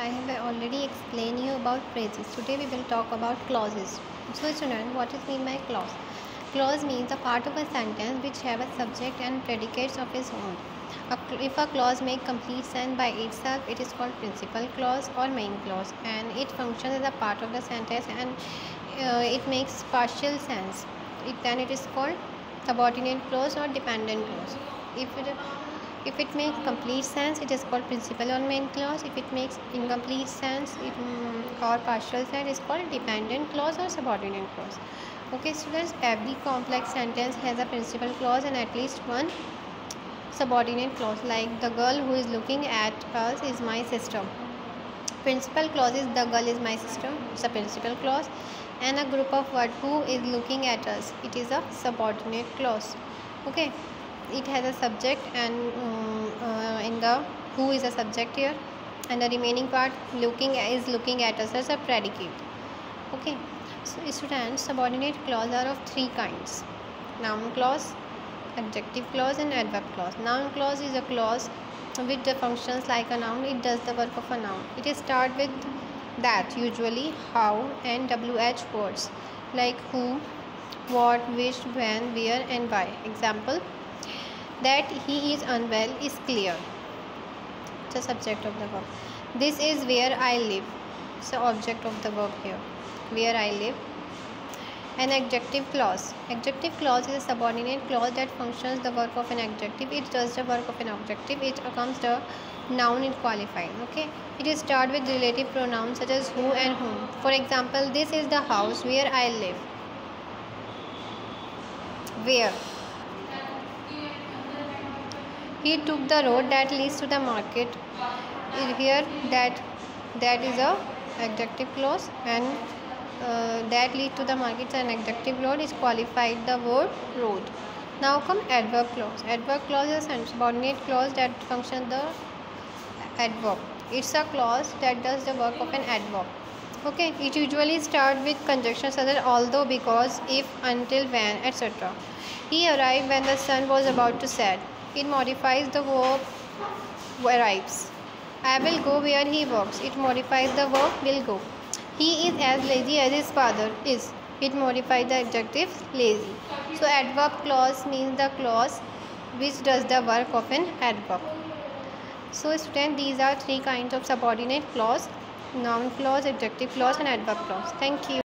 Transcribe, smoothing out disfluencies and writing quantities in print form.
I have already explained you about phrases. Today we will talk about clauses. So student, what is mean by clause? Clause means a part of a sentence which have a subject and predicates of its own. If a clause makes complete sense by itself, it is called principal clause or main clause, and it functions as a part of the sentence and it makes partial sense. Then it is called subordinate clause or dependent clause. If it makes complete sense, it is called principal or main clause. If it makes incomplete sense or partial sense, it is called dependent clause or subordinate clause. Okay students, every complex sentence has a principal clause and at least one subordinate clause. Like the girl who is looking at us is my sister. Principal clause is the girl is my sister, it's a principal clause. And a group of words who is looking at us, it is a subordinate clause. Okay, it has a subject and in the who is a subject here, and the remaining part is looking at us as a predicate. Okay, so students, subordinate clause are of three kinds: noun clause, adjective clause and adverb clause. Noun clause is a clause which functions like a noun. It does the work of a noun. It starts with that, usually how and wh words like who, what, which, when, where and why. Example: that he is unwell is clear, the subject of the verb. This is where I live, so object of the verb here, where I live. An adjective clause. Adjective clause is a subordinate clause that functions the work of an adjective. It does the work of an adjective. It becomes the noun in qualifying. Okay, it starts with relative pronouns such as who and whom. For example, this is the house where I live. Where? He took the road that leads to the market. Here that is a adjective clause, and that lead to the market and adjective clause is qualified the word road. Now come adverb clause. Adverb clause is a subordinate clause that functions the adverb. It's a clause that does the work of an adverb. Okay, it usually starts with conjunctions such as although, because, if, until, when, etc. He arrived when the sun was about to set. It modifies the verb arrives. I will go where he walks. It modifies the verb will go. He is as lazy as his father is. It modifies the adjective lazy. So adverb clause means the clause which does the work of an adverb. So student, these are three kinds of subordinate clause: noun clause, adjective clause and adverb clause. Thank you.